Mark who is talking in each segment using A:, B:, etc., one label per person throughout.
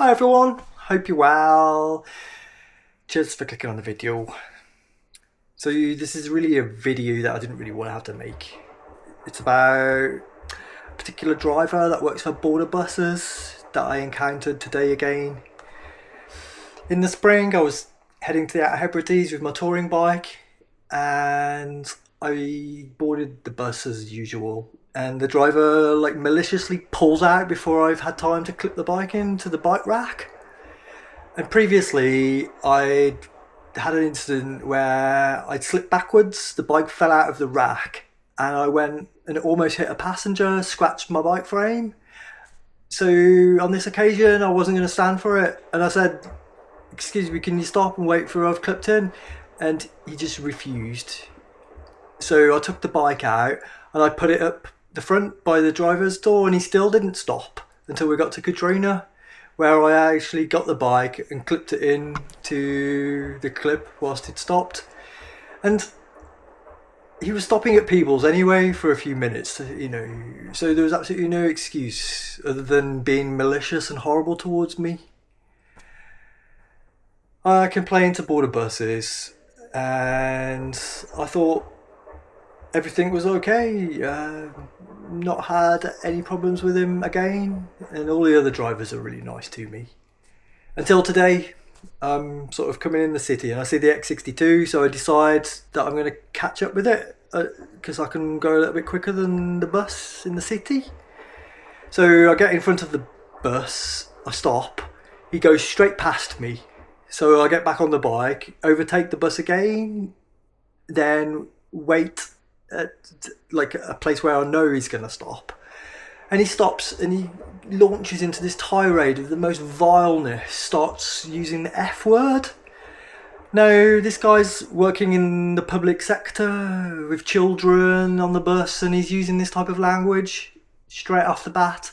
A: Hi everyone, hope you're well. Cheers for clicking on the video. So this is really a video that I didn't really want to have to make. It's about a particular driver that works for border buses that I encountered today again. In the spring I was heading to the Outer Hebrides with my touring bike and I boarded the bus as usual. And the driver maliciously pulls out before I've had time to clip the bike into the bike rack. And previously I'd had an incident where I'd slipped backwards, the bike fell out of the rack and I went and it almost hit a passenger, scratched my bike frame. So on this occasion I wasn't going to stand for it and I said, "Excuse me, can you stop and wait for I've clipped in?" And he just refused. So I took the bike out and I put it up the front by the driver's door and he still didn't stop until we got to Katrina, where I actually got the bike and clipped it in to the clip whilst it stopped. And he was stopping at Peebles anyway for a few minutes, you know, so there was absolutely no excuse other than being malicious and horrible towards me. I complained to border buses and I thought everything was okay. Not had any problems with him again, and all the other drivers are really nice to me. Until today, I'm sort of coming in the city and I see the X62, so I decide that I'm going to catch up with it because I can go a little bit quicker than the bus in the city. So I get in front of the bus, I stop, he goes straight past me. So I get back on the bike, overtake the bus again, then wait at a place where I know he's going to stop. And he stops and he launches into this tirade of the most vileness, starts using the F word. Now, this guy's working in the public sector with children on the bus and he's using this type of language straight off the bat.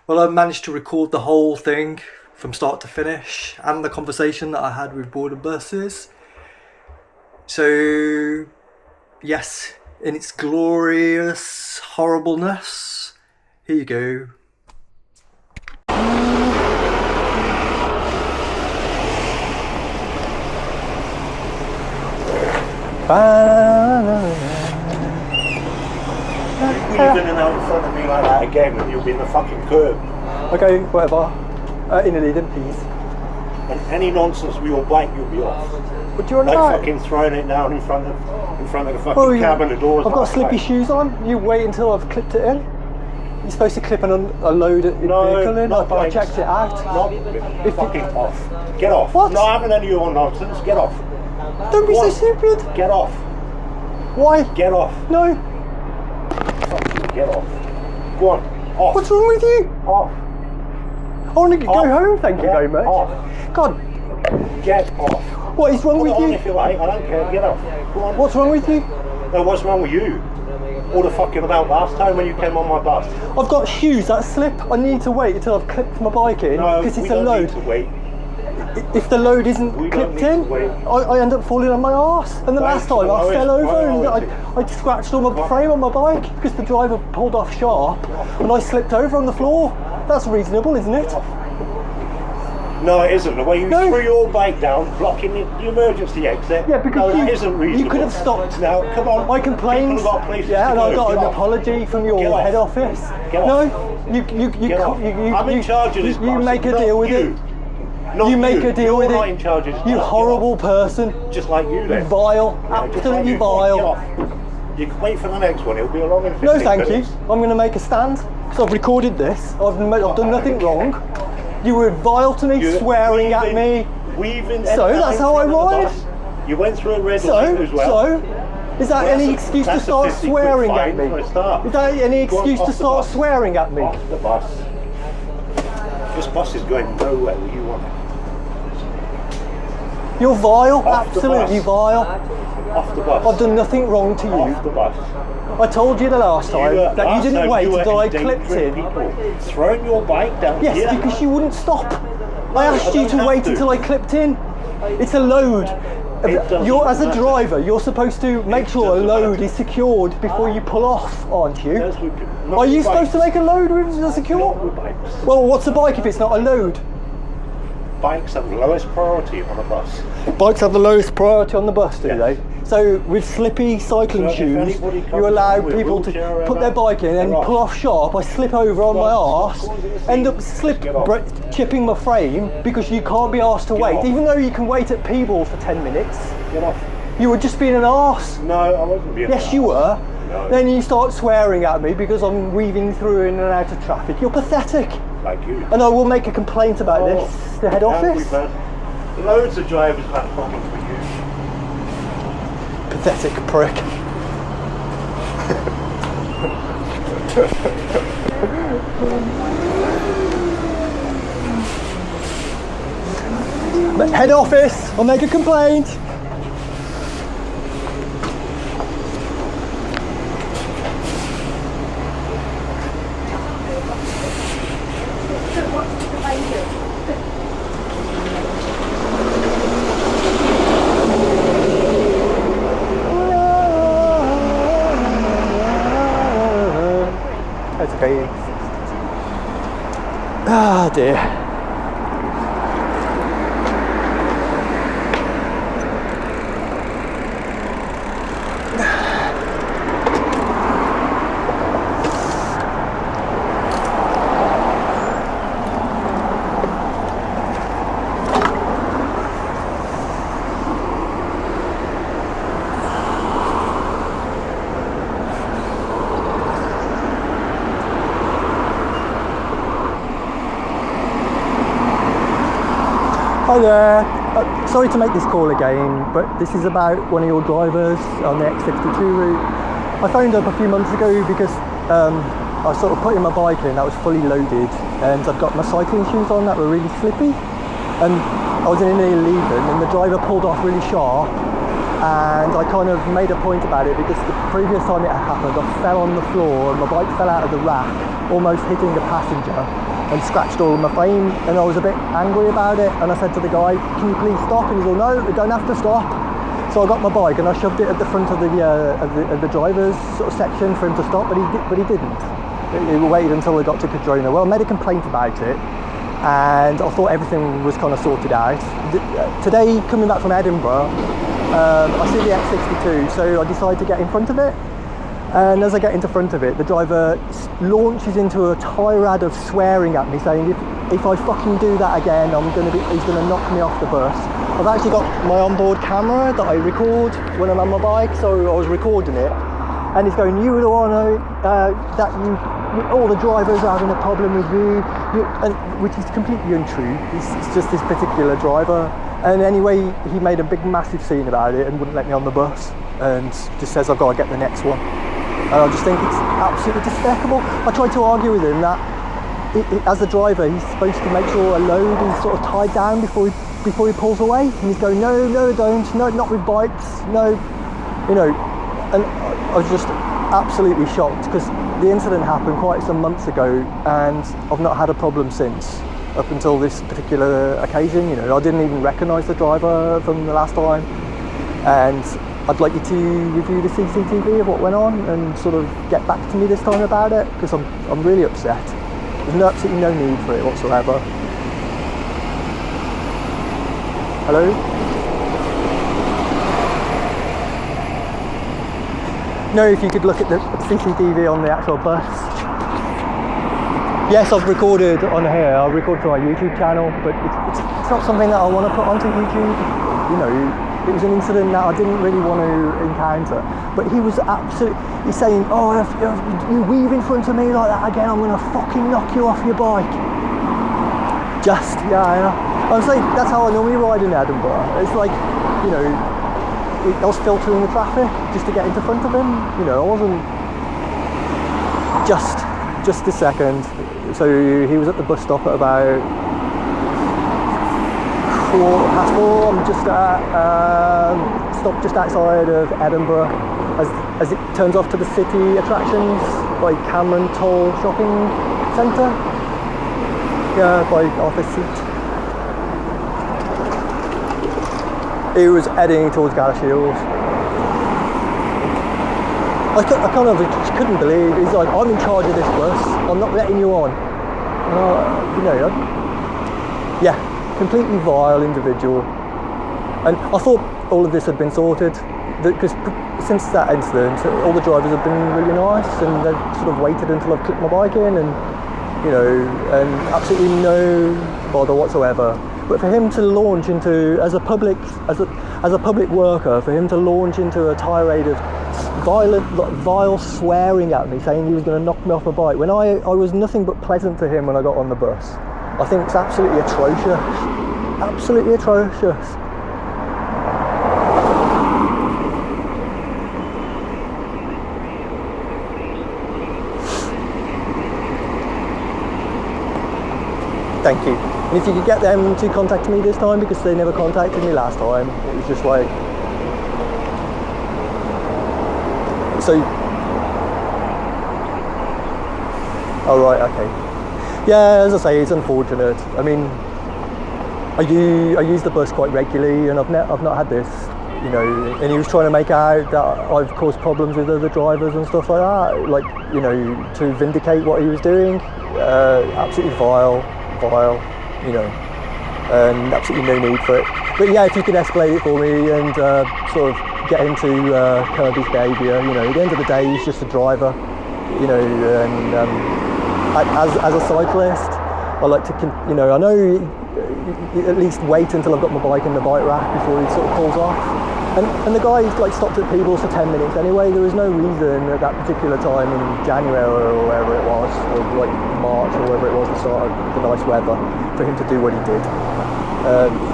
A: Well, I managed to record the whole thing from start to finish and the conversation that I had with border buses. So, yes, in its glorious horribleness, here you go.
B: You in and out in front of me like that again and you'll be in the fucking curb.
A: Okay, whatever. In a lead in, please.
B: And any nonsense with your bike, you'll be off.
A: What do you want
B: like
A: about?
B: Fucking throwing it down in front of the fucking cab and the doors.
A: I've got slippy shoes on. You wait until I've clipped it in. You're supposed to clip a load at your vehicle in. I checked it out.
B: Not fucking off. Get off.
A: What?
B: Not having any of your nonsense. Get off.
A: Don't be so stupid.
B: Get off.
A: Why?
B: Get off.
A: No.
B: Fucking get off. Go on. Off.
A: What's wrong with you?
B: Off.
A: I want to go home, thank you very much.
B: Off.
A: God.
B: Get off.
A: What is wrong
B: Put
A: with
B: it on
A: you?
B: if you like, I don't care, get off. Go on.
A: What's wrong with you?
B: No, what's wrong with you? All the fucking about last time when you came on my bus.
A: I've got shoes that slip. I need to wait until I've clipped my bike in because it's a load.
B: Need to wait.
A: If the load isn't clipped in, I end up falling on my arse. And the last time I fell over and I scratched all my frame on my bike because the driver pulled off sharp and I slipped over on the floor. That's reasonable, isn't it?
B: No, it isn't. The way you threw your bike down, blocking the emergency exit.
A: Yeah, because
B: that isn't reasonable.
A: You could have stopped.
B: Now, come on.
A: I complained. Yeah, and I got an apology from your head office. No,
B: I'm in charge of this.
A: You make a deal with it. You make a deal with it.
B: In charge of this.
A: You horrible person.
B: Just like you then.
A: Vile. Absolutely vile.
B: You can wait for the next one. It'll be along in 15
A: No, thank
B: minutes.
A: you. I'm going to make a stand because I've recorded this. I've done nothing wrong. You were vile to me, swearing at me. So that's how I ride.
B: You went through a red light as well.
A: So, is that any excuse to start swearing at me? Is that any excuse to start swearing at me?
B: Off the bus. This bus is going nowhere where you want it.
A: You're vile, absolutely vile.
B: Off the bus.
A: I've done nothing wrong to you.
B: Off the bus.
A: I told you the last time that you didn't wait until I clipped in.
B: Throwing your bike down here.
A: Yes, because you wouldn't stop. I asked you to wait until I clipped in. It's a load. As a driver, you're supposed to make sure a load is secured before you pull off, aren't you? Are you supposed to make a load with a secure? Well, what's a bike if it's not a load?
B: bikes have the lowest priority on a bus.
A: Bikes have the lowest priority on the bus, do
B: Yes.
A: they? So with slippy cycling
B: So if
A: shoes,
B: anybody comes
A: you allow
B: along with
A: people to
B: wheelchair or
A: put their
B: whatever,
A: bike in and
B: they're
A: pull
B: off.
A: off sharp. I slip over on my arse, end up
B: Get off.
A: chipping my frame because you can't be asked to wait.
B: off.
A: Even though you can wait at P-ball for 10 minutes,
B: Get off.
A: you were just being an arse.
B: No, I wasn't being
A: Yes,
B: an
A: you
B: arse.
A: were.
B: No.
A: Then you start swearing at me because I'm weaving through in and out of traffic. You're pathetic.
B: Like you.
A: And I will make a complaint about
B: Oh,
A: this to the head
B: yeah,
A: office.
B: we've had loads of drivers had problems with you.
A: Pathetic prick. Head office, I'll make a complaint. That's okay. Ah dear. Hi there. Sorry to make this call again, but this is about one of your drivers on the X62 route. I phoned up a few months ago because I sort of put in my bike in that was fully loaded, and I've got my cycling shoes on that were really slippy, and I was in an illegal, and the driver pulled off really sharp, and I kind of made a point about it because the previous time it had happened, I fell on the floor and my bike fell out of the rack, almost hitting a passenger, and scratched all of my frame, and I was a bit angry about it, and I said to the guy, can you please stop? And he's all, no, we don't have to stop. So I got my bike and I shoved it at the front of the driver's sort of section for him to stop, but he didn't. He waited until I got to Cadrona. Well, I made a complaint about it, and I thought everything was kind of sorted out. Today, coming back from Edinburgh, I see the X62, so I decide to get in front of it. And as I get into front of it, the driver launches into a tirade of swearing at me, saying if I fucking do that again, he's gonna knock me off the bus. I've actually got my onboard camera that I record when I'm on my bike, so I was recording it, and he's going, you were the one all the drivers are having a problem with you, which is completely untrue. It's just this particular driver. And anyway, he made a big massive scene about it and wouldn't let me on the bus, and just says I've got to get the next one. And I just think it's absolutely despicable. I tried to argue with him that as a driver, he's supposed to make sure a load is sort of tied down before he pulls away. And he's going, no, don't, no, not with bikes, no, you know. And I was just absolutely shocked because the incident happened quite some months ago, and I've not had a problem since, up until this particular occasion. You know, I didn't even recognise the driver from the last time, and I'd like you to review the CCTV of what went on and sort of get back to me this time about it, because I'm really upset. There's absolutely no need for it whatsoever. Hello? No, if you could look at the CCTV on the actual bus. Yes, I've recorded on here. I've recorded for my YouTube channel, but it's not something that I want to put onto YouTube. You know, it was an incident that I didn't really want to encounter. But he was he's saying, oh, if you weave in front of me like that again, I'm going to fucking knock you off your bike. I'm saying that's how I normally ride in Edinburgh. It's like, you know, I was filtering the traffic just to get into front of him. You know, I wasn't just a second. So he was at the bus stop at about 4:04. I'm just stopped just outside of Edinburgh as it turns off to the city attractions by Cameron Toll Shopping Centre. Yeah, by Office Seat. He was heading towards Gala Shields. I kind of just couldn't believe. He's like, I'm in charge of this bus. I'm not letting you on. You know, yeah.
C: completely vile individual. And I thought all of this had been sorted, because since that incident, all the drivers have been really nice, and they've sort of waited until I've clicked my bike in, and and absolutely no bother whatsoever. But for him to launch into, as a public worker, for him to launch into a tirade of vile swearing at me, saying he was going to knock me off my bike, when I was nothing but pleasant to him when I got on the bus, I think it's absolutely atrocious. Absolutely atrocious. Thank you. And if you could get them to contact me this time, because they never contacted me last time. It was just like... So... Oh, right, okay. Yeah, as I say, it's unfortunate. I mean, I use the bus quite regularly, and I've not had this, and he was trying to make out that I've caused problems with other drivers and stuff like that, like, to vindicate what he was doing. Absolutely vile, and absolutely no need for it. But yeah, if you could escalate it for me and sort of get him to curb his behaviour, at the end of the day, he's just a driver, and as a cyclist, I like to, I know at least wait until I've got my bike in the bike rack before he sort of pulls off. And the guy stopped at Peebles for 10 minutes anyway. There was no reason at that particular time in January or wherever it was, or March or wherever it was, the start of the nice weather, for him to do what he did.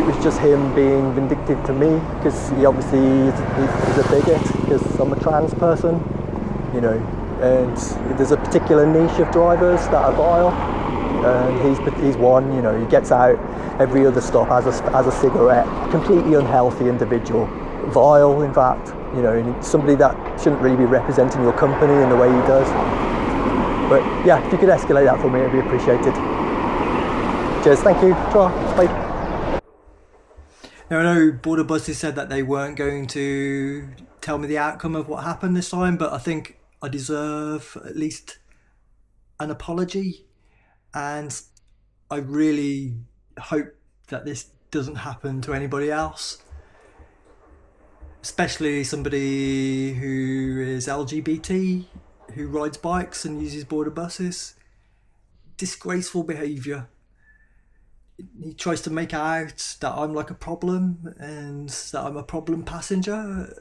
C: It was just him being vindictive to me, because he obviously is a bigot, because I'm a trans person, and there's a particular niche of drivers that are vile, and he's one. He gets out every other stop as a cigarette. Completely unhealthy individual. Vile, in fact, and somebody that shouldn't really be representing your company in the way he does. But yeah, if you could escalate that for me, it'd be appreciated. Cheers, thank you. Bye.
A: Now, I know Border Buses said that they weren't going to tell me the outcome of what happened this time, but I think I deserve at least an apology, and I really hope that this doesn't happen to anybody else. Especially somebody who is LGBT, who rides bikes and uses border buses. Disgraceful behaviour. He tries to make out that I'm like a problem and that I'm a problem passenger.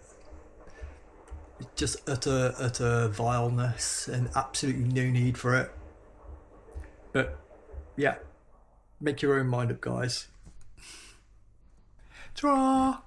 A: Just utter vileness and absolutely no need for it. But yeah, make your own mind up, guys. Ta-ra!